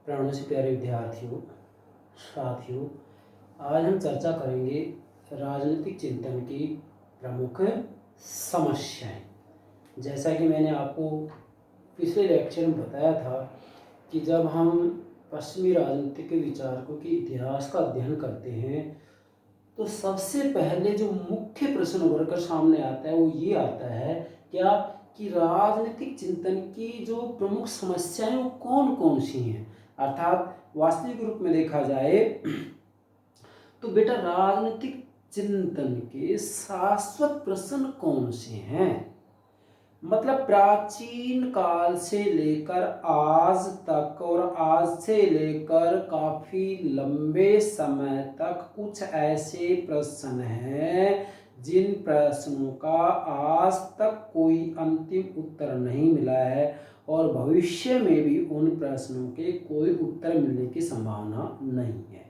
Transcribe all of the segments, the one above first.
प्राणों से प्यारे विद्यार्थियों, साथियों, आज हम चर्चा करेंगे राजनीतिक चिंतन की प्रमुख समस्याएं। जैसा कि मैंने आपको पिछले लेक्चर में बताया था कि जब हम पश्चिमी राजनीतिक विचारकों के इतिहास का अध्ययन करते हैं तो सबसे पहले जो मुख्य प्रश्न उभर कर सामने आता है वो ये आता है क्या कि राजनीतिक चिंतन की जो प्रमुख समस्याएं वो कौन कौन सी हैं। अर्थात वास्तविक रूप में देखा जाए तो बेटा राजनीतिक चिंतन के शाश्वत प्रश्न कौन से हैं। मतलब प्राचीन काल से लेकर आज तक और आज से लेकर काफी लंबे समय तक कुछ ऐसे प्रश्न हैं जिन प्रश्नों का आज तक कोई अंतिम उत्तर नहीं मिला है और भविष्य में भी उन प्रश्नों के कोई उत्तर मिलने की संभावना नहीं है।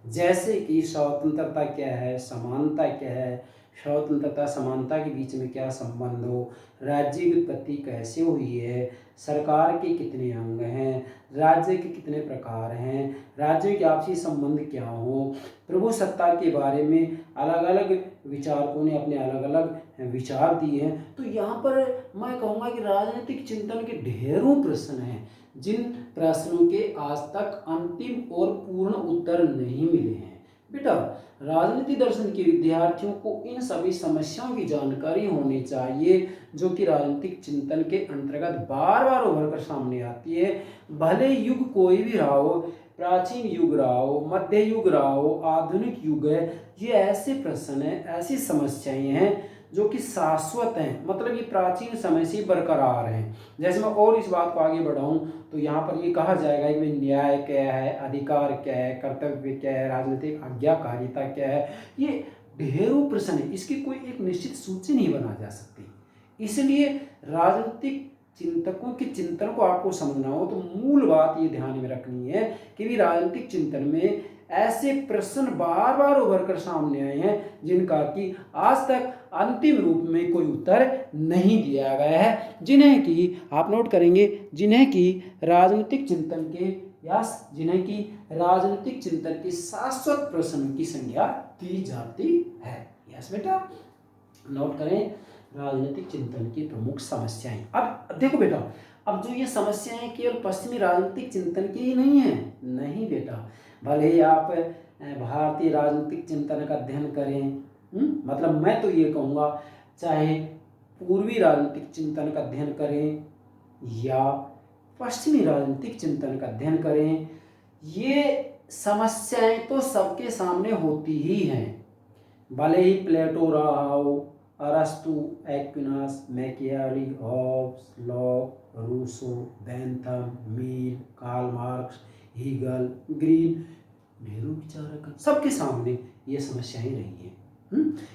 जैसे कि स्वतंत्रता क्या है, समानता क्या है, स्वतंत्रता समानता के बीच में क्या संबंध हो, राज्य की उत्पत्ति कैसे हुई है, सरकार के कितने अंग हैं, राज्य के कितने प्रकार हैं, राज्यों के आपसी संबंध क्या हो, प्रभु सत्ता के बारे में अलग अलग विचारकों ने अपने अलग अलग विचार दिए हैं। तो यहाँ पर मैं कहूँगा कि राजनीतिक चिंतन के ढेरों प्रश्न हैं जिन प्रश्नों के आज तक अंतिम और पूर्ण उत्तर नहीं मिले हैं। बेटा राजनीति दर्शन के विद्यार्थियों को इन सभी समस्याओं की जानकारी होनी चाहिए जो कि राजनीतिक चिंतन के अंतर्गत बार बार उभर कर सामने आती है। भले युग कोई भी रहा हो, प्राचीन युग रहा हो, मध्य युग रहा हो, आधुनिक युग है, ये ऐसे प्रश्न हैं, ऐसी समस्याएं हैं जो कि शाश्वत हैं। मतलब ये प्राचीन समय से बरकरार हैं। जैसे मैं और इस बात को आगे बढ़ाऊं तो यहाँ पर ये कहा जाएगा कि न्याय क्या है, अधिकार क्या है, कर्तव्य क्या है, राजनीतिक आज्ञाकारिता क्या है। ये ढेरों प्रश्न है, इसकी कोई एक निश्चित सूची नहीं बना जा सकती। इसलिए राजनीतिक चिंतकों के चिंतन को आपको समझना हो तो मूल बात ये ध्यान में रखनी है कि भी राजनीतिक चिंतन में ऐसे प्रश्न बार बार उभर कर सामने आए हैं जिनका कि आज तक अंतिम रूप में कोई उत्तर नहीं दिया गया है, जिन्हें कि आप नोट करेंगे, जिन्हें कि राजनीतिक चिंतन के या जिन्हें कि राजनीतिक चिंतन के शाश्वत प्रश्न की संज्ञा दी जाती है। यस बेटा, नोट करें राजनीतिक चिंतन की प्रमुख समस्याएं। अब देखो बेटा, अब जो ये समस्याएं केवल पश्चिमी राजनीतिक चिंतन की ही नहीं है। नहीं बेटा, भले ही आप भारतीय राजनीतिक चिंतन का अध्ययन करें, मतलब मैं तो ये कहूँगा चाहे पूर्वी राजनीतिक चिंतन का अध्ययन करें या पश्चिमी राजनीतिक चिंतन का अध्ययन करें, ये समस्याएं तो सबके सामने होती ही हैं। भले ही प्लेटो रहा हो, अरस्तु, Aquinas, Machiavelli, Hobbes, Locke, Rousseau, Bentham, Mill, Karl Marx, Hegel, Green, ढेरों विचारक, सबके सामने ये समस्याएं रही हैं।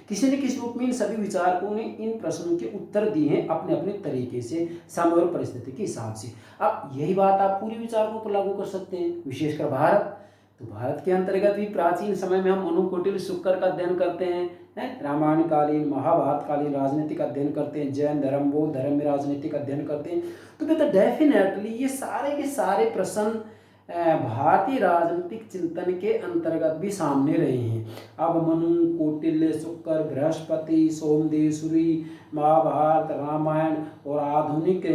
किसी न किसी रूप में इन सभी विचारकों ने इन प्रश्नों के उत्तर दिए हैं अपने अपने तरीके से, समय और परिस्थिति के हिसाब से। अब यही बात आप पूरे विचारकों पर लागू कर सकते हैं, विशेषकर भारत। तो भारत के अंतर्गत भी प्राचीन समय में हम मनु कौटिल्य शुक्र का अध्ययन करते हैं, रामायण कालीन, महाभारत कालीन राजनीतिक अध्ययन करते हैं, जैन धर्म, बौद्ध धर्म में राजनीतिक अध्ययन करते हैं। तो बेटा डेफिनेटली ये सारे के सारे प्रश्न भारतीय राजनीतिक चिंतन के अंतर्गत भी सामने रहे हैं। अब मनु, कौटिल्य, शुक्र, बृहस्पति, सोमदेवसूरी, महाभारत, रामायण और आधुनिक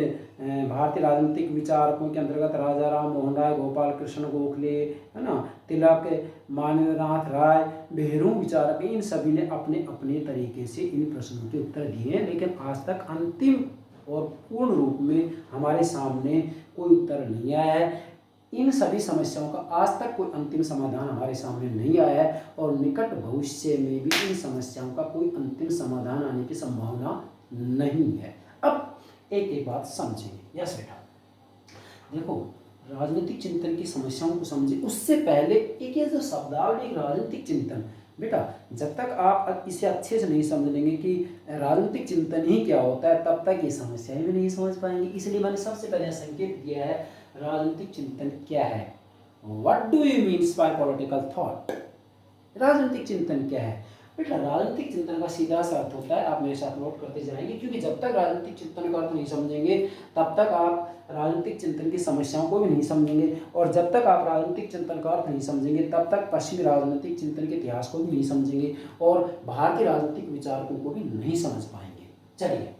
भारतीय राजनीतिक विचारकों के अंतर्गत राजा राम मोहन राय, गोपाल कृष्ण गोखले, है ना, तिलक, मानवेंद्रनाथ राय, ढेरों विचारक, इन सभी ने अपने अपने तरीके से इन प्रश्नों के उत्तर दिए हैं, लेकिन आज तक अंतिम और पूर्ण रूप में हमारे सामने कोई उत्तर नहीं आया है। इन सभी समस्याओं का आज तक कोई अंतिम समाधान हमारे सामने नहीं आया है और निकट भविष्य में भी इन समस्याओं का कोई अंतिम समाधान आने की संभावना नहीं है। अब एक एक बात समझेंगे। यस बेटा, देखो राजनीतिक चिंतन की समस्याओं को समझे उससे पहले एक ये जो शब्दावली राजनीतिक चिंतन, बेटा जब तक आप इसे अच्छे से नहीं समझ लेंगे कि राजनीतिक चिंतन ही क्या होता है तब तक ये समस्याएं भी नहीं समझ पाएंगे। इसलिए मैंने सबसे पहले संकेत दिया है राजनीतिक चिंतन क्या है। What do you means by political thought? राजनीतिक चिंतन क्या है? बेटा राजनीतिक चिंतन का सीधा सा अर्थ होता है, आप मेरे साथ नोट करते जाएंगे, क्योंकि जब तक राजनीतिक चिंतन का अर्थ नहीं समझेंगे तब तक आप राजनीतिक चिंतन की समस्याओं को भी नहीं समझेंगे, और जब तक आप राजनीतिक चिंतन का अर्थ नहीं समझेंगे तब तक पश्चिमी राजनीतिक चिंतन के इतिहास को भी नहीं समझेंगे और बाहर के राजनीतिक विचारकों को भी नहीं समझ पाएंगे। चलिए,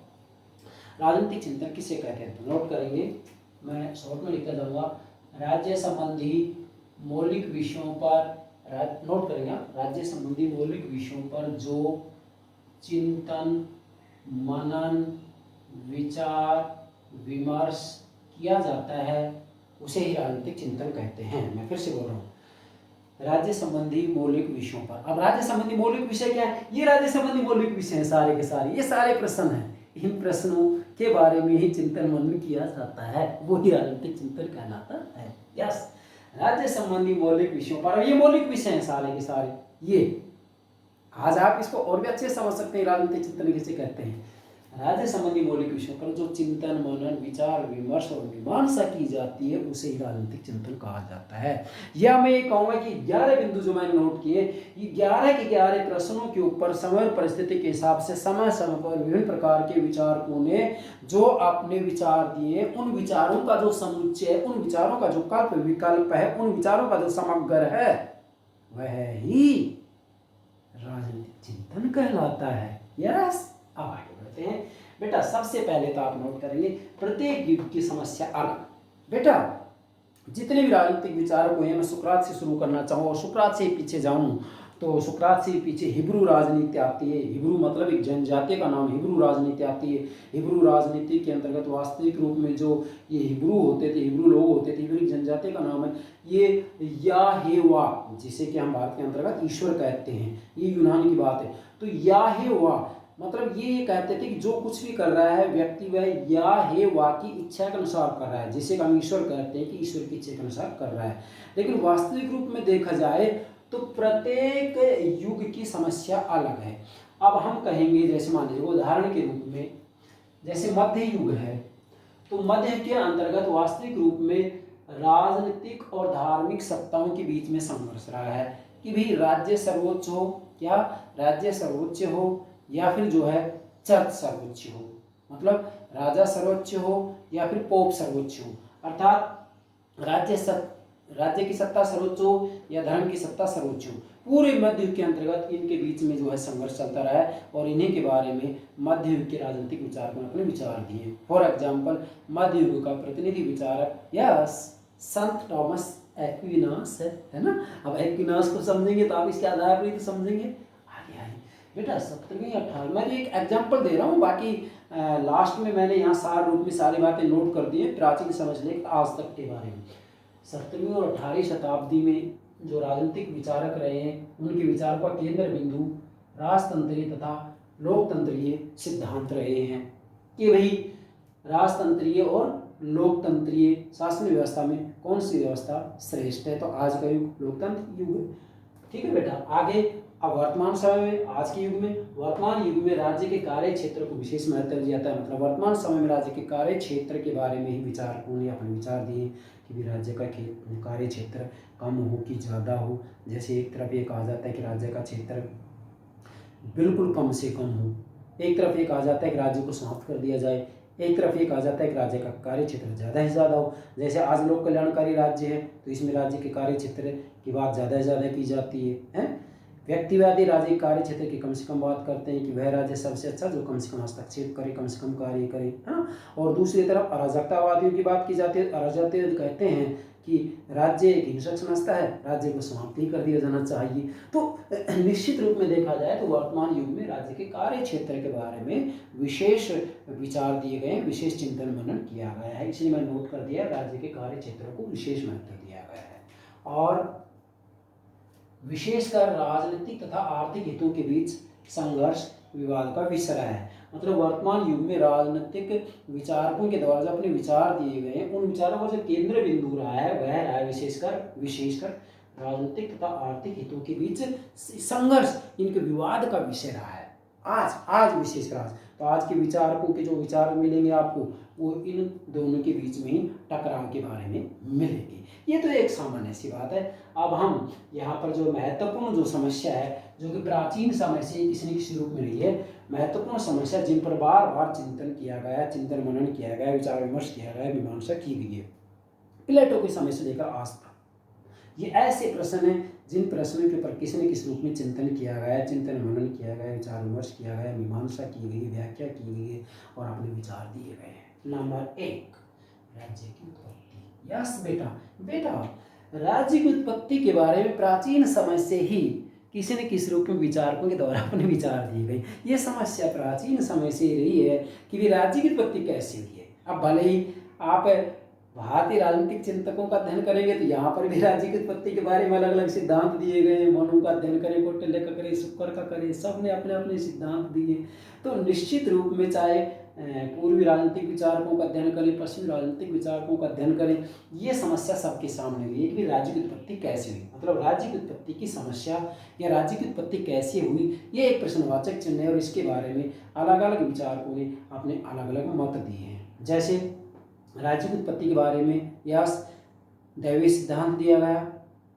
राजनीतिक चिंतन किसे कहते हैं तो नोट करेंगे, मैं शॉर्ट में लिखता जाऊँगा। राज्य संबंधी मौलिक विषयों पर नोट करेंगे, राज्य संबंधी मौलिक विषयों पर जो चिंतन, मनन, विचार विमर्श किया जाता है उसे ही राजनीतिक चिंतन कहते हैं। मैं फिर से बोल रहा हूँ, राज्य संबंधी मौलिक विषयों पर। अब राज्य संबंधी मौलिक विषय क्या है? ये राज्य संबंधी मौलिक विषय हैं सारे के सारे, ये सारे प्रश्न हैं, इन प्रश्नों के बारे में ही चिंतन मनन किया जाता है, वो ही राजनीतिक चिंतन कहलाता है। यस, राज्य संबंधी मौलिक विषयों पर। ये मौलिक विषय हैं सारे के सारे, ये आज आप इसको और भी अच्छे से समझ सकते हैं राजनीतिक चिंतन किसे कहते हैं। राज्य संबंधी मौलिक विषयों पर जो चिंतन, मनन, विचार विमर्श और मीमांसा की जाती है उसे ही राजनीतिक चिंतन कहा जाता है। या मैं ये कहूँगा कि 11 बिंदु जो मैंने नोट किए, ये 11 के 11 प्रश्नों के ऊपर समय और परिस्थिति के हिसाब से समय समय पर विभिन्न प्रकार के विचारकों ने जो अपने विचार दिए, उन विचारों का जो समुच्चय, उन विचारों का जो कल्प विकल्प है, उन विचारों का जो समग्र है, वह ही राजनीतिक चिंतन कहलाता है। यस, अब आगे बढ़ते हैं। बेटा सबसे पहले तो आप नोट करेंगे, प्रत्येक युग की समस्या अलग। बेटा जितने भी राजनीतिक विचारक हुए हैं, मैं सुकरात से शुरू करना चाहूँ और सुकरात से पीछे जाऊँ तो सुकरात से पीछे हिब्रू राजनीति आती है। हिब्रू मतलब एक जनजाति का नाम, हिब्रू राजनीति आती है। हिब्रू राजनीति के अंतर्गत वास्तविक रूप में जो ये हिब्रू होते थे, हिब्रू लोग होते थे, हिब्रू जनजाति का नाम है ये याहेवा, जिसे कि हम भारत के अंतर्गत ईश्वर कहते हैं, ये यूनान की बात है। तो याहेवा मतलब ये कहते थे कि जो कुछ भी कर रहा है व्यक्ति वह याहेवा की इच्छा के अनुसार कर रहा है, जिसे हम ईश्वर कहते हैं कि ईश्वर की इच्छा के अनुसार कर रहा है। लेकिन वास्तविक रूप में देखा जाए तो प्रत्येक युग की समस्या अलग है। अब हम कहेंगे, जैसे मान लीजिए उदाहरण के रूप में जैसे मध्य युग है, तो मध्य के अंतर्गत वास्तविक रूप में राजनीतिक और धार्मिक सत्ताओं के बीच में संघर्ष रहा है कि भाई राज्य सर्वोच्च हो, क्या राज्य सर्वोच्च हो या फिर जो है चर्च सर्वोच्च हो, मतलब राजा सर्वोच्च हो या फिर पोप सर्वोच्च हो, अर्थात राज्य की सत्ता सर्वोच्च हो या धर्म की सत्ता सर्वोच्च हो। पूरे मध्य युग के अंतर्गत इनके बीच में जो है संघर्ष चलता रहा है और इन्हीं के बारे में मध्य युग के राजनीतिक विचारकों ने अपने विचार दिए। फॉर एग्जाम्पल मध्य युग का प्रतिनिधि विचारक यस संत थॉमस एक्विनास है ना। अब एक्विनास को समझेंगे तो आप इसके आधार पर ही तो समझेंगे। बेटा 17वीं 18वीं, मैं एक एग्जाम्पल दे रहा हूँ, बाकी लास्ट में मैंने यहाँ सार रूप में सारी बातें नोट कर दी है प्राचीन समझ लें आज तक के बारे में। 17वीं और 18वीं शताब्दी में जो राजनीतिक विचारक रहे हैं उनके विचार का केंद्र बिंदु राजतंत्रीय तथा लोकतंत्रीय सिद्धांत रहे हैं कि भाई राजतंत्रीय और लोकतंत्रीय शासन व्यवस्था में कौन सी व्यवस्था श्रेष्ठ है। तो आज का युग लोकतंत्र युग है, ठीक है बेटा। आगे अब वर्तमान समय में, आज के युग में, वर्तमान युग में राज्य के कार्य क्षेत्र को विशेष महत्व दिया जाता है। मतलब वर्तमान समय में राज्य के कार्य क्षेत्र के बारे में ही विचारकों ने अपने विचार दिए कि भी राज्य का कार्य क्षेत्र कम हो कि ज़्यादा हो। जैसे एक तरफ ये कहा जाता है कि राज्य का क्षेत्र बिल्कुल कम से कम हो, एक तरफ ये कहा जाता है कि राज्य को समाप्त कर दिया जाए, एक तरफ ये कहा जाता है कि राज्य का कार्य क्षेत्र ज़्यादा से ज़्यादा हो। जैसे आज लोक कल्याणकारी राज्य है तो इसमें राज्य के कार्य क्षेत्र की बात ज़्यादा से ज़्यादा की जाती है। व्यक्तिवादी राज्य कार्य क्षेत्र की कम से कम बात करते हैं कि वह राज्य सबसे अच्छा जो कम से कम हस्तक्षेप करे, कम से कम कार्य करे, है ना। और दूसरी तरफ अराजकतावादियों की बात की जाती है। अराजकतावादी कहते हैं कि राज्य एक हिंसक संस्था है, राज्य को समाप्त ही कर दिया जाना चाहिए। तो निश्चित रूप में देखा जाए तो वर्तमान युग में राज्य के कार्य क्षेत्र के बारे में विशेष विचार दिए गए, विशेष चिंतन मनन किया गया है। इसलिए मैं नोट कर दिया राज्य के कार्य क्षेत्र को विशेष महत्व दिया गया है। और विशेषकर राजनीतिक तथा आर्थिक हितों के बीच संघर्ष विवाद का विषय है। मतलब वर्तमान युग में राजनीतिक विचारकों के द्वारा जो अपने विचार दिए गए, उन विचारों का जो केंद्र बिंदु रहा है वह रहा है विशेषकर राजनीतिक तथा आर्थिक हितों के बीच संघर्ष, इनके विवाद का विषय रहा है। आज विशेषकर आज तो आज के विचारकों के जो विचार मिलेंगे आपको वो इन दोनों के बीच में ही टकराव के बारे में मिलेंगे। ये तो एक सामान्य सी बात है। अब हम यहाँ पर जो महत्वपूर्ण जो समस्या है जो कि प्राचीन समय से किसी न किसी रूप में रही है महत्वपूर्ण समस्या जिन पर बार बार चिंतन किया गया, चिंतन मनन किया गया, विचार विमर्श किया गया, मीमांसा की गई है। प्लेटो के समय से लेकर आज तक ये ऐसे प्रश्न हैं जिन प्रश्नों के ऊपर किसी न किसी रूप में चिंतन किया गया, चिंतन मनन किया गया, विचार विमर्श किया गया, मीमांसा की गई, व्याख्या की गई है और अपने विचार दिए गए हैं। नंबर 1, राज्य की उत्पत्ति। यस बेटा, राज्य की उत्पत्ति के बारे में प्राचीन समय से ही किसी न किसी रूप में विचारकों के द्वारा अपने विचार दिए गए। ये समस्या प्राचीन समय से रही है कि भी राज्य की उत्पत्ति कैसे हुई है। अब भले ही आप भारतीय राजनीतिक चिंतकों का अध्ययन करेंगे तो यहाँ पर भी राज्य की उत्पत्ति के बारे में अलग अलग सिद्धांत दिए गए हैं। मनु का अध्ययन करें, कौटिल्य का करें, शुक्र का करें, सब ने अपने अपने सिद्धांत दिए। तो निश्चित रूप में चाहे पूर्वी राजनीतिक विचारकों का अध्ययन करें, पश्चिमी राजनीतिक विचारकों का अध्ययन करें, ये समस्या सबके सामने हुई है कि राज्य की उत्पत्ति कैसे हुई। मतलब राज्य की उत्पत्ति की समस्या या राज्य की उत्पत्ति कैसे हुई, ये एक प्रश्नवाचक चिन्ह है और इसके बारे में अलग अलग विचारकों ने अपने अलग अलग मत दिए हैं। जैसे राज्य की उत्पत्ति के बारे में यस दैवीय सिद्धांत दिया गया।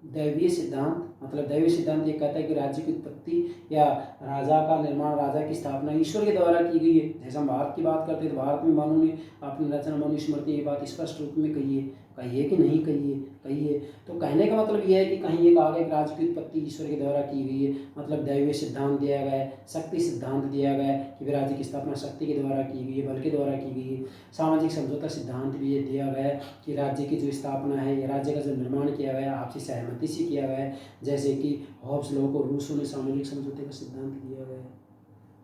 दैवीय सिद्धांत मतलब दैवीय सिद्धांत ये कहता है कि राज्य की उत्पत्ति या राजा का निर्माण, राजा की स्थापना ईश्वर के द्वारा की गई है। जैसे हम भारत की बात करते हैं तो भारत में मनु ने अपनी रचना मनुस्मृति ये बात स्पष्ट रूप में कही है कि नहीं कही है। तो कहने का मतलब यह है कि कहीं ये कहा गया कि राज्य की उत्पत्ति ईश्वर के द्वारा की गई है। मतलब दैवीय सिद्धांत दिया गया है, शक्ति सिद्धांत दिया गया है कि राज्य की स्थापना शक्ति के द्वारा की गई है, बल के द्वारा की गई है। सामाजिक समझौता सिद्धांत भी ये दिया गया है कि राज्य की जो स्थापना है या राज्य का जो निर्माण किया गया आपसी सहमति से किया गया है। जैसे कि हॉब्स लॉ को रूसों ने सामाजिक समझौते का सिद्धांत दिया गया है।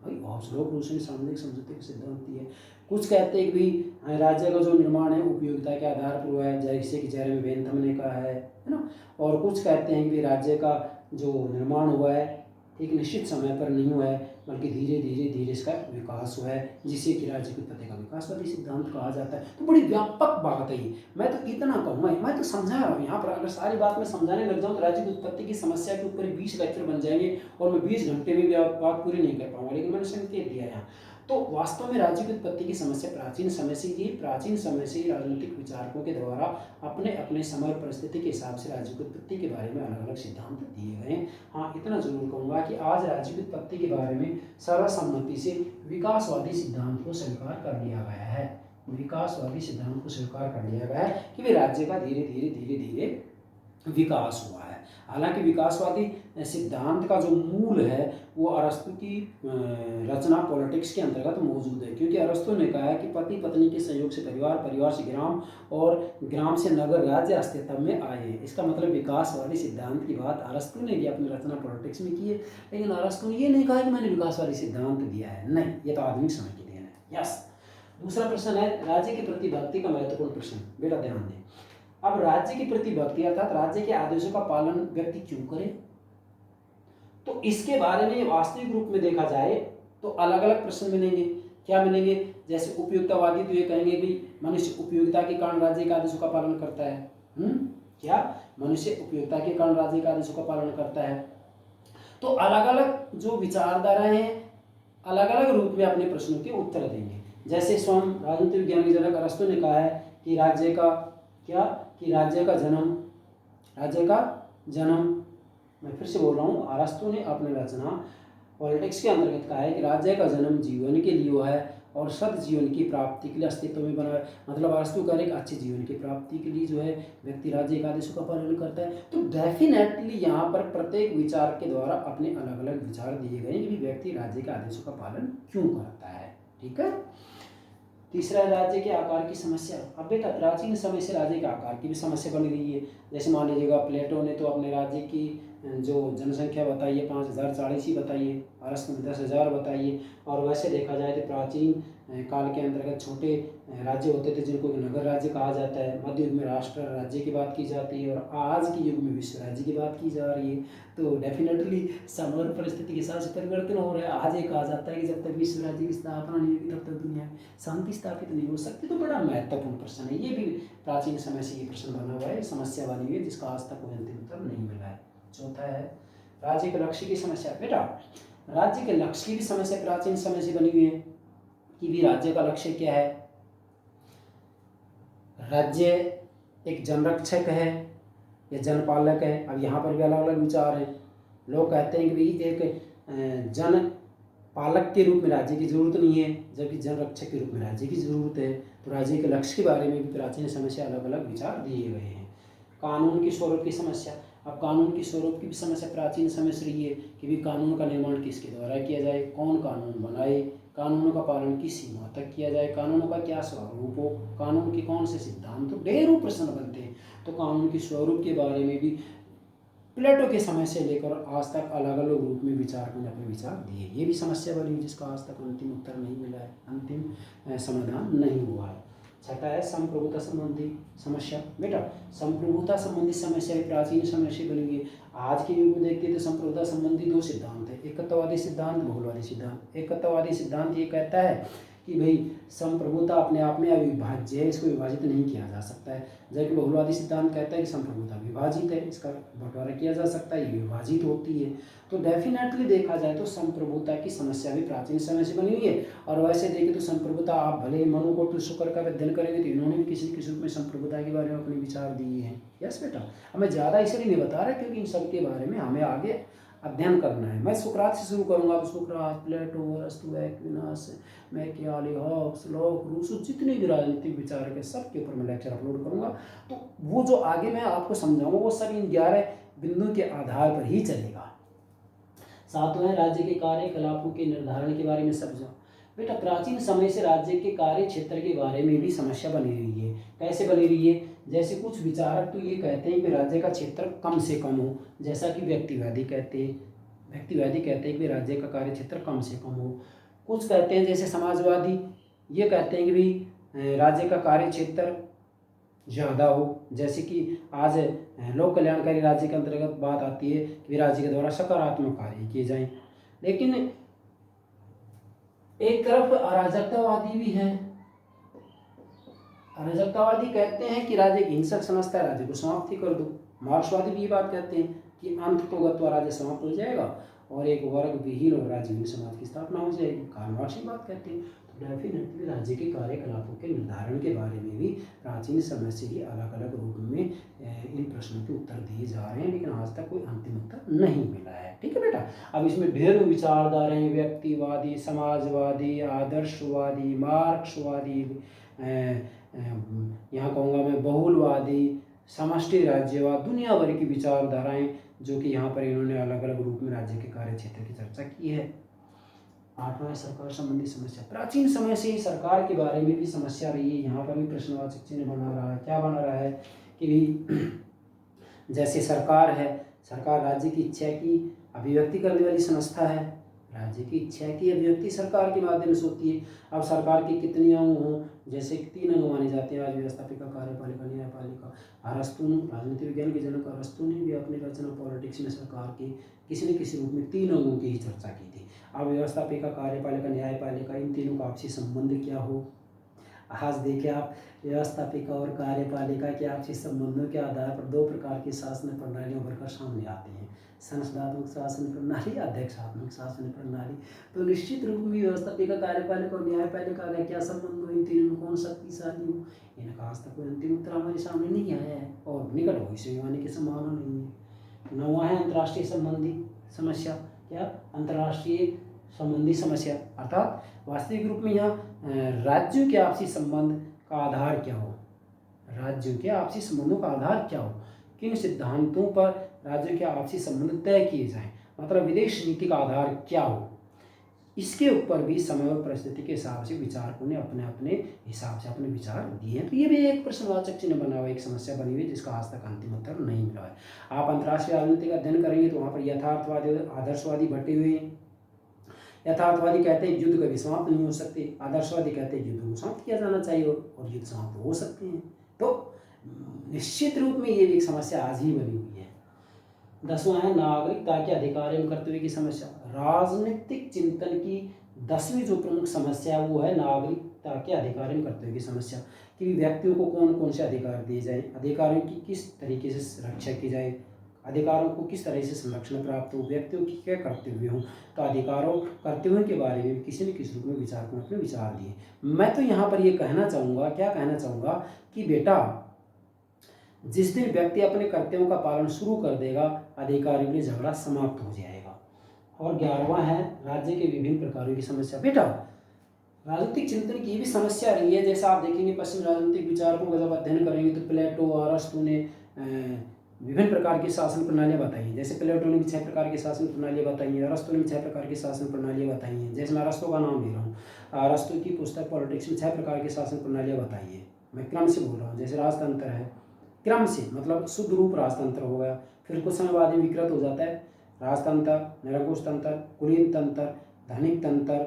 भाई हॉब्स लॉ को रूसों ने सामाजिक समझौते का सिद्धांत दिया है। कुछ कहते हैं कि भाई राज्य का जो निर्माण है उपयोगिता के आधार पर हुआ है, जैसे कि जेरेमी बेंथम ने कहा है ना। और कुछ कहते हैं कि राज्य का जो निर्माण हुआ है एक निश्चित समय पर नहीं हुआ है, बल्कि धीरे धीरे इसका विकास हुआ है, जिसे कि राज्य की उत्पत्ति का विकासवादी सिद्धांत कहा जाता है। तो बड़ी व्यापक बात है ये। मैं तो इतना कहूँगा, मैं तो समझा रहा हूँ यहाँ पर। अगर सारी बात मैं समझाने लग जाऊँ तो राज्य की उत्पत्ति की समस्या के ऊपर 20 लेक्चर बन जाएंगे और मैं 20 घंटे में भी बात पूरी नहीं कर पाऊंगा। लेकिन मैंने संकेत दिया यहाँ। तो वास्तव में राज्य की उत्पत्ति की समस्या प्राचीन समय से ही राजनीतिक विचारकों के द्वारा अपने अपने समय परिस्थिति के हिसाब से राज्य की उत्पत्ति के बारे में अलग अलग सिद्धांत दिए गए हैं। हाँ, इतना जरूर कहूँगा कि आज राज्य की उत्पत्ति के बारे में सर्वसम्मति से विकासवादी सिद्धांत को स्वीकार कर लिया गया है। विकासवादी सिद्धांत को स्वीकार कर लिया गया है कि वे राज्य का धीरे धीरे विकास हुआ है। हालांकि विकासवादी सिद्धांत का जो मूल है वो अरस्तु की रचना पॉलिटिक्स के अंतर्गत मौजूद है। क्योंकि अरस्तु ने कहा है कि पति पत्नी के संयोग से परिवार, परिवार से ग्राम और ग्राम से नगर, राज्य अस्तित्व में आए हैं। इसका मतलब विकासवादी सिद्धांत की बात अरस्तु ने भी अपनी रचना पॉलिटिक्स में की है। लेकिन अरस्तु ने ये नहीं कहा कि मैंने विकासवादी सिद्धांत दिया है, नहीं, ये तो आधुनिक समय की देन है। यस। दूसरा प्रश्न है राज्य के प्रति भक्ति का महत्वपूर्ण प्रश्न। बेटा ध्यान दें। अब राज्य की प्रति भक्ति अर्थात राज्य के आदेशों का पालन व्यक्ति क्यों करे, तो इसके बारे में वास्तविक रूप में देखा जाए तो अलग अलग प्रश्न मिलेंगे। क्या मिलेंगे? जैसे उपयोगितावादी तो ये कहेंगे कि मनुष्य उपयोगिता के कारण राज्य के आदेशों का पालन करता है। क्या मनुष्य उपयोगिता के कारण राज्य के आदेशों का पालन करता है? तो अलग अलग जो विचारधारा हैं अलग अलग रूप में अपने प्रश्नों के उत्तर देंगे। जैसे स्वयं राजनीतिक विज्ञान के जनक अरस्तु ने कहा है कि राज्य का जन्म मैं फिर से बोल रहा हूँ, अरस्तु ने अपने रचना पॉलिटिक्स के अंतर्गत कहा है कि राज्य का जन्म जीवन के लिए हुआ है और सद जीवन की प्राप्ति के लिए अस्तित्व में बना है। मतलब अरस्तु कह रहे कि अच्छे जीवन की प्राप्ति के लिए जो है व्यक्ति राज्य के आदेशों का पालन करता है। तो डेफिनेटली यहाँ पर प्रत्येक विचार के द्वारा अपने अलग अलग विचार दिए गए कि व्यक्ति राज्य के आदेशों का पालन क्यों करता है। ठीक है। तीसरा राज्य के आकार की समस्या। अब बेटा प्राचीन समय से राज्य के आकार की भी समस्या बन गई है। जैसे मान लीजिएगा प्लेटो ने तो अपने राज्य की जो जनसंख्या बताई है 5040 ही बताई है, अरस्तु ने 10,000 बताई है। और वैसे देखा जाए तो प्राचीन काल के अंतर्गत छोटे राज्य होते थे जिनको नगर राज्य कहा जाता है। मध्य युग में राष्ट्र राज्य की बात की जाती है और आज के युग में विश्व राज्य की बात की जा रही है। तो डेफिनेटली समय और परिस्थिति के हिसाब से परिवर्तन हो रहा है। आज ये कहा जाता है कि जब तक विश्व राज्य की स्थापना नहीं होगी तब तक दुनिया में शांति स्थापित नहीं हो सकती। तो बड़ा महत्वपूर्ण प्रश्न है, ये भी प्राचीन समय से ये प्रश्न बना हुआ है, समस्या बनी हुई है जिसका आज तक कोई अंतिम उत्तर नहीं मिला है। चौथा है राज्य के लक्ष्य की समस्या। बेटा राज्य के लक्ष्य की भी समस्या प्राचीन समय से बनी हुई है कि भी राज्य का लक्ष्य क्या है। राज्य एक जनरक्षक है या जनपालक है। अब यहाँ पर भी अलग अलग विचार हैं। लोग कहते हैं कि भाई एक जन पालक के रूप में राज्य की जरूरत नहीं है, जबकि जनरक्षक के रूप में राज्य की जरूरत है। तो राज्य के लक्ष्य के बारे में भी प्राचीन समय से अलग अलग विचार दिए गए हैं। कानून के स्वरूप की समस्या, अब कानून की स्वरूप की भी समस्या प्राचीन समय से रही है कि भी कानून का निर्माण किसके द्वारा किया जाए, कौन कानून बनाए, कानूनों का पालन किस सीमा तक किया जाए, कानूनों का क्या स्वरूप हो, कानून के कौन से सिद्धांत, तो ढेरों प्रश्न बनते हैं। तो कानून के स्वरूप के बारे में भी प्लेटो के समय से लेकर आज तक अलग अलग रूप में विचारकों ने अपने विचार दिए। ये भी समस्या बनी जिसका आज तक अंतिम उत्तर नहीं मिला है, अंतिम समाधान नहीं हुआ है। छठा है संप्रभुता संबंधी समस्या। बेटा संप्रभुता संबंधी समस्या प्राचीन समय से बनी हुई है। आज के युग में देखते हैं तो संप्रभुता संबंधी दो सिद्धांत है, एकत्ववादी सिद्धांत, बहुलवादी सिद्धांत। एकत्ववादी सिद्धांत ये कहता है कि भाई संप्रभुता अपने आप में अविभाज्य है, इसको विभाजित नहीं किया जा सकता है, जबकि बहुलवादी सिद्धांत कहता है कि संप्रभुता विभाजित है, इसका बंटवारा किया जा सकता है, ये विभाजित होती है। तो डेफिनेटली देखा जाए तो संप्रभुता की समस्या भी प्राचीन समय से बनी हुई है। और वैसे देखें तो संप्रभुता, आप भले मनु को शुक्र का अध्ययन करेंगे तो इन्होंने भी किसी न किसी रूप में संप्रभुता के बारे में अपने विचार दिए हैं। यस बेटा, हमें ज़्यादा इसलिए नहीं बता रहा क्योंकि इन सब के बारे में हमें आगे अध्ययन करना है। मैं सुकरात से शुरू करूंगा तो सुकरात, प्लेटो, अरस्तु, Aquinas, Machiavelli, Hobbes, Locke, Rousseau, जितने भी राजनीतिक विचारक है सबके ऊपर मैं लेक्चर अपलोड करूंगा। तो वो जो आगे मैं आपको समझाऊंगा वो सब इन 11 बिंदुओं के आधार पर ही चलेगा। सातवां है राज्य के कार्यकलापों के निर्धारण के बारे में समझो। बेटा प्राचीन समय से राज्य के कार्य क्षेत्र के बारे में भी समस्या बनी रही है। कैसे बनी रही है? जैसे कुछ विचारक तो ये कहते हैं कि राज्य का क्षेत्र कम से कम हो, जैसा कि व्यक्तिवादी कहते हैं कि राज्य का कार्य क्षेत्र कम से कम हो। कुछ कहते हैं जैसे समाजवादी, ये कहते हैं कि भाई राज्य का कार्य क्षेत्र ज़्यादा हो, जैसे कि आज लोक कल्याणकारी राज्य के अंतर्गत बात आती है कि राज्य के द्वारा सकारात्मक कार्य किए जाएं। लेकिन एक तरफ अराजकतावादी भी है। अराजकतावादी कहते हैं कि राज्य हिंसक समझता है, राज्य को समाप्त ही कर दो। मार्क्सवादी भी ये बात कहते हैं कि अंत तो गत्वा राज्य समाप्त हो जाएगा और एक वर्ग विहीन और राज्यहीन समाज की स्थापना हो जाएगी। कार्ल मार्क्स ये बात कहते हैं। तो डेफिनेटली राज्य के कार्यकलापों के निर्धारण के बारे में भी प्राचीन समय से ही अलग अलग रूप में इन प्रश्नों के उत्तर दिए जा रहे हैं, लेकिन आज तक कोई अंतिम उत्तर नहीं मिला है। ठीक है बेटा, अब इसमें ढेरों विचारधारा हैं, व्यक्तिवादी, समाजवादी, आदर्शवादी, मार्क्सवादी, यहाँ कहूँगा मैं बहुलवादी, समष्टि राज्यवाद, दुनिया भर की विचारधाराएं जो कि यहाँ पर इन्होंने अलग अलग रूप में राज्य के कार्य क्षेत्र की चर्चा की है। आठवां है सरकार संबंधी समस्या। प्राचीन समय से ही सरकार के बारे में भी समस्या रही है। यहाँ पर भी प्रश्नवाचक चिन्ह बना रहा है। क्या बना रहा है कि भी जैसे सरकार है, सरकार राज्य की इच्छा की अभिव्यक्ति करने वाली संस्था है। राज्य की इच्छा की अभिव्यक्ति सरकार के माध्यम से होती है। अब सरकार की कितनी अंग हों, जैसे 3 अंग माने जाते हैं आज, व्यवस्थापिका, कार्यपालिका, न्यायपालिका। अरस्तु, राजनीति विज्ञान के जनक अरस्तु ने भी अपनी रचना पॉलिटिक्स में सरकार के किसी न किसी रूप में 3 अंगों की ही चर्चा की थी। अब व्यवस्थापिका, कार्यपालिका, न्यायपालिका, इन तीनों का आपसी संबंध क्या हो। आज देखिए आप, व्यवस्थापिका और कार्यपालिका के आपसी संबंधों के आधार पर 2 प्रकार की शासन प्रणालियां उभरकर सामने आती हैं, संसदात्मक शासन प्रणाली, अध्यक्षात्मक शासन प्रणाली। तो निश्चित रूप में व्यवस्थापिका, कार्यपालिका और न्यायपालिका का क्या संबंध हो, इन तीनों में कौन शक्तिशाली हो, इनका आज तक कोई अंतिम उत्तर हमारे सामने नहीं आया है और निकट भविष्य में आने की संभावना नहीं है। 9वां है अंतर्राष्ट्रीय संबंधी समस्या। क्या? अंतर्राष्ट्रीय संबंधी समस्या, अर्थात वास्तविक रूप में यहाँ राज्यों के आपसी संबंध का आधार क्या हो, राज्यों के आपसी संबंधों का आधार क्या हो, किन सिद्धांतों पर राज्यों के आपसी संबंध तय किए जाएं, मतलब विदेश नीति का आधार क्या हो। इसके ऊपर भी समय और परिस्थिति के हिसाब से विचारकों ने अपने अपने हिसाब से अपने विचार दिए हैं। तो ये भी एक प्रश्नवाचक चिन्ह बना हुआ, एक समस्या बनी हुई है जिसका आज तक अंतिम उत्तर नहीं मिला है। आप अंतर्राष्ट्रीय राजनीति का अध्ययन करेंगे तो वहाँ पर यथार्थवादी और आदर्शवादी बटे हुए हैं। यथार्थवादी कहते हैं युद्ध कभी समाप्त नहीं हो सकते, आदर्शवादी कहते हैं युद्ध को समाप्त किया जाना चाहिए और युद्ध समाप्त हो सकते हैं। तो निश्चित रूप में ये भी एक समस्या आज ही बनी हुई है। 10वां है नागरिकता के अधिकार एवं कर्तव्य की समस्या। राजनीतिक चिंतन की 10वीं जो प्रमुख समस्या है वो है नागरिकता के अधिकार एवं कर्तव्य की समस्या, कि व्यक्तियों को कौन कौन से अधिकार दिए जाए, अधिकारों की किस तरीके से रक्षा की जाए, अधिकारों को किस तरह से संरक्षण प्राप्त हो, व्यक्तियों की क्या कर्तव्य हो। तो अधिकारों कर्तव्यों के बारे में किसी न किसी रूप में विचारकों ने अपने विचार दिए। मैं तो यहाँ पर ये कहना चाहूँगा, क्या कहना चाहूँगा कि बेटा जिस दिन व्यक्ति अपने कर्तव्यों का पालन शुरू कर देगा, अधिकारियों के लिए झगड़ा समाप्त हो जाएगा। और 11वां है राज्य के विभिन्न प्रकारों की समस्या। बेटा राजनीतिक चिंतन की भी समस्या रही है। जैसा आप देखेंगे पश्चिम राजनीतिक विचारकों का जब अध्ययन करेंगे तो प्लेटो और अरस्तु ने विभिन्न प्रकार की शासन प्रणालियाँ बताई हैं। जैसे प्लेटो ने भी 6 प्रकार की शासन प्रणालियाँ बताई हैं, अरस्तु ने भी 6 प्रकार की शासन प्रणालियाँ बताई हैं। जैसे मैं अरस्तु का नाम ले रहा हूँ, अरस्तु की पुस्तक पॉलिटिक्स में 6 प्रकार की शासन प्रणालियाँ बताई है। मैं क्रम से बोल रहा हूँ। जैसे राजतंत्र है, क्रम से मतलब शुद्ध रूप राजतंत्र हो गया, फिर कुछ समय बाद ही विकृत हो जाता है राजतंत्र, निरंकुश तंत्र, कुलीन तंत्र, धनिक तंत्र,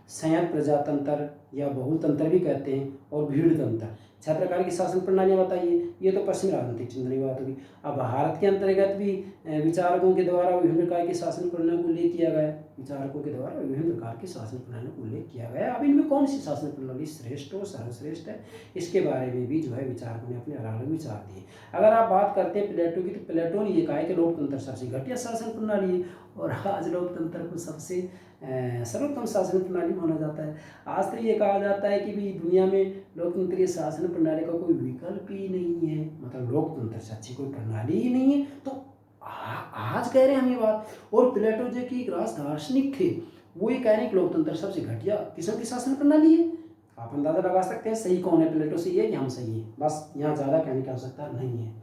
संयुक्त प्रजातंत्र या बहुल तंत्र भी कहते हैं, और भीड़ तंत्र। 6 प्रकार की शासन प्रणालियाँ बताइए। ये तो पश्चिम राजनीतिक चिंतन की बात होगी। अब भारत के अंतर्गत भी विचारकों के द्वारा विभिन्न प्रकार की शासन प्रणालियों को उल्लेख किया गया। विचारकों के द्वारा विभिन्न प्रकार की शासन प्रणालियों को उल्लेख किया गया। अब इनमें कौन सी शासन प्रणाली श्रेष्ठ और सर्वश्रेष्ठ है, इसके बारे में भी जो है विचारकों ने अपने अलग अलग विचार दिए। अगर आप बात करते हैं प्लेटो की, तो प्लेटो ने ये कहा है कि लोकतंत्र सबसे घटिया शासन प्रणाली है, और आज लोकतंत्र को सबसे सर्वोत्तम शासन प्रणाली माना जाता है। आज तो ये कहा जाता है कि भी दुनिया में लोकतंत्रीय शासन प्रणाली का कोई विकल्प ही नहीं है, मतलब लोकतंत्र से अच्छी कोई प्रणाली ही नहीं है। तो आज कह रहे हैं हम ये बात। और प्लेटो जो कि एक राज दार्शनिक थे, वो ये कह रहे हैं कि लोकतंत्र सबसे घटिया किस्म की शासन प्रणाली है। आप अंदाजा लगा सकते हैं सही कौन है, प्लेटो से ये कि हम सही है, बस यहाँ ज़्यादा कहने की आवश्यकता नहीं है।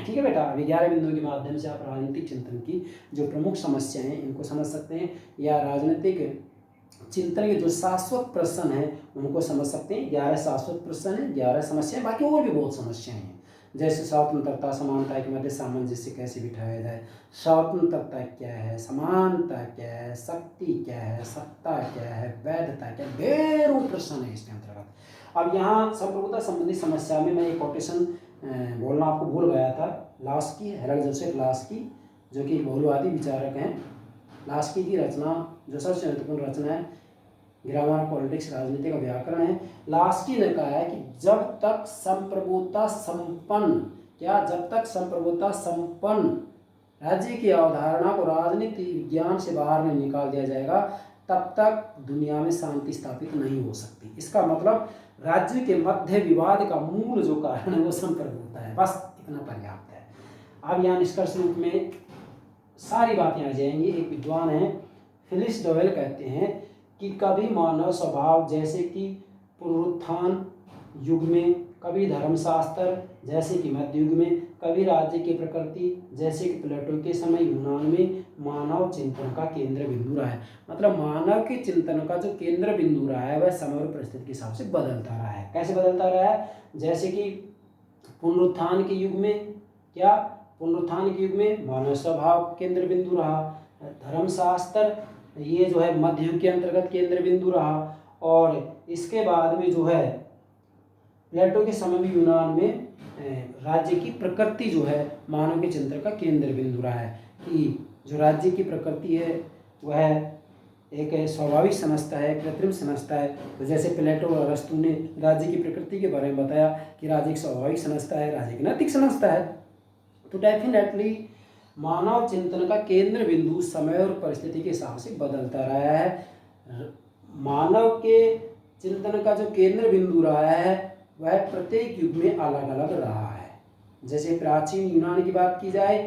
ठीक है बेटा, अभी 11 बिंदुओं के माध्यम से आप राजनीतिक चिंतन की जो प्रमुख समस्याएं हैं इनको समझ सकते हैं, या राजनीतिक चिंतन के जो शाश्वत प्रश्न हैं उनको समझ सकते हैं। 11 शाश्वत प्रश्न हैं, 11 समस्याएं, बाकी और भी बहुत समस्याएं हैं। जैसे स्वतंत्रता समानता के मध्य सामंजस्य कैसे बिठाया जाए, स्वतंत्रता क्या है, समानता क्या है, शक्ति क्या है, सत्ता क्या है, वैधता क्या है, ढेरों प्रश्न है इसके अंतर्गत। अब यहाँ संप्रभुता संबंधी समस्या में मैं एक कोटेशन बोलना आपको भूल गया था। लास्की, हेरल्ड जोसेफ लास्की, जो कि बहुलवादी विचारक हैं। लास्की की रचना जो सबसे महत्वपूर्ण रचना है ग्रामर पॉलिटिक्स, राजनीति का व्याकरण है। लास्की ने कहा है कि जब तक संप्रभुता संपन्न, क्या जब तक संप्रभुता संपन्न राज्य की अवधारणा को राजनीति विज्ञान से बाहर नहीं निकाल दिया जाएगा, तब तक दुनिया में शांति स्थापित नहीं हो सकती। इसका मतलब राज्य के मध्य विवाद का मूल जो कारण है वो संप्रभुता है, बस इतना पर्याप्त है। अब यहाँ निष्कर्ष रूप में सारी बातें आ जाएंगी। एक विद्वान है फिलिस डोवेल, कहते हैं कि कभी मानव स्वभाव जैसे कि पुनरुत्थान युग में, कभी धर्मशास्त्र जैसे कि मध्य युग में, कभी राज्य की प्रकृति जैसे कि प्लेटो के समय यूनान में मानव चिंतन का केंद्र बिंदु रहा है। मतलब मानव के चिंतन का जो केंद्र बिंदु रहा है वह समय और परिस्थिति के हिसाब से बदलता रहा है। कैसे बदलता रहा है? जैसे कि पुनरुत्थान के युग में, क्या पुनरुत्थान के युग में मानव स्वभाव केंद्र बिंदु रहा, धर्मशास्त्र ये जो है मध्य युग के अंतर्गत केंद्र बिंदु रहा, और इसके बाद में जो है प्लेटो के समय में यूनान में राज्य की प्रकृति जो है मानव के चिंतन का केंद्र बिंदु रहा है, कि जो राज्य की प्रकृति है वह एक स्वाभाविक समझता है, कृत्रिम समझता है। तो जैसे प्लेटो और अरस्तु ने राज्य की प्रकृति के बारे में बताया कि राज्य एक स्वाभाविक समझता है, राज्य की नैतिक समझता है। तो डेफिनेटली मानव चिंतन का केंद्र बिंदु समय और परिस्थिति के हिसाब से बदलता रहा है। मानव के चिंतन का जो केंद्र बिंदु रहा है वह प्रत्येक युग में अलग अलग रहा है। जैसे प्राचीन यूनान की बात की जाए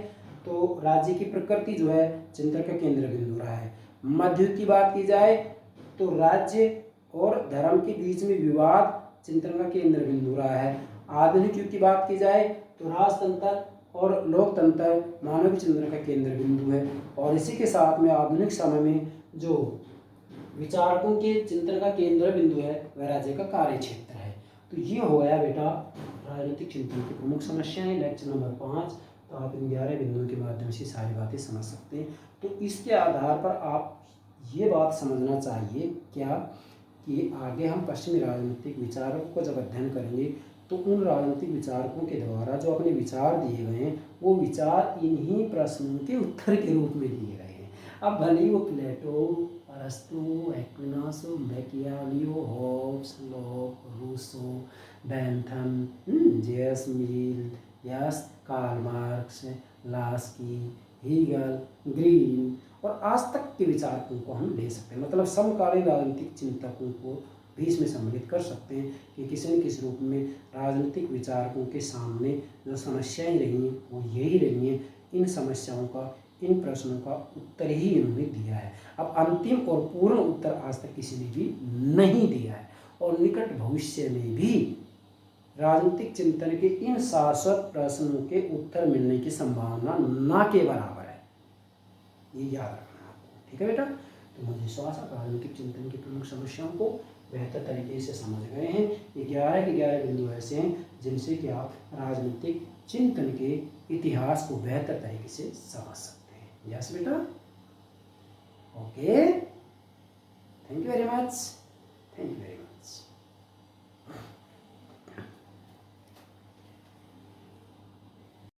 तो राज्य की प्रकृति जो है चिंतन का केंद्र बिंदु रहा है। मध्य युग की बात की जाए तो राज्य और धर्म के बीच में विवाद चिंतन का केंद्र बिंदु रहा है। आधुनिक युग की बात की जाए तो राजतंत्र और लोकतंत्र मानव के चिंतन का केंद्र बिंदु है। और इसी के साथ में आधुनिक समय में जो विचारकों के चिंतन का केंद्र बिंदु है वह राज्य का कार्य क्षेत्र है। तो ये हो गया बेटा राजनीतिक चिंतन की प्रमुख समस्याएं, लेक्चर नंबर 5। तो आप इन 11 बिंदुओं के माध्यम से सारी बातें समझ सकते हैं। तो इसके आधार पर आप ये बात समझना चाहिए क्या कि आगे हम पश्चिमी राजनीतिक विचारकों को जब अध्ययन करेंगे तो उन राजनीतिक विचारकों के द्वारा जो अपने विचार दिए गए हैं वो विचार इन्हीं प्रश्नों के उत्तर के रूप में दिए गए हैं। अब भले ही वो प्लेटो, अरस्तु, Aquinas, Machiavelli, Hobbes, Locke, Rousseau, Bentham, J S. Mill, yes, Karl Marx, Laski, Hegel, Green और आज तक के विचारकों को हम ले सकते हैं। मतलब समकालीन राजनीतिक चिंतकों को भी इसमें सम्मिलित कर सकते हैं कि किसी न किसी रूप में राजनीतिक विचारकों के सामने जो समस्याएं रही हैं वो यही रही हैं। इन समस्याओं का इन प्रश्नों का उत्तर ही इन्होंने दिया है। अब अंतिम और पूर्ण उत्तर आज तक किसी ने भी नहीं दिया है, और निकट भविष्य में भी राजनीतिक चिंतन के इन शाश्वत प्रश्नों के उत्तर मिलने की संभावना ना के बराबर है, ये याद रखना आपको। ठीक है बेटा, तो मुझे विश्वास है राजनीतिक चिंतन की प्रमुख समस्याओं को बेहतर तरीके से समझ गए हैं। ये 11 के 11 बिंदु ऐसे हैं जिनसे कि आप राजनीतिक चिंतन के इतिहास को बेहतर तरीके से समझ सकते हैं। यस बेटा, okay, thank you very much, thank you very much.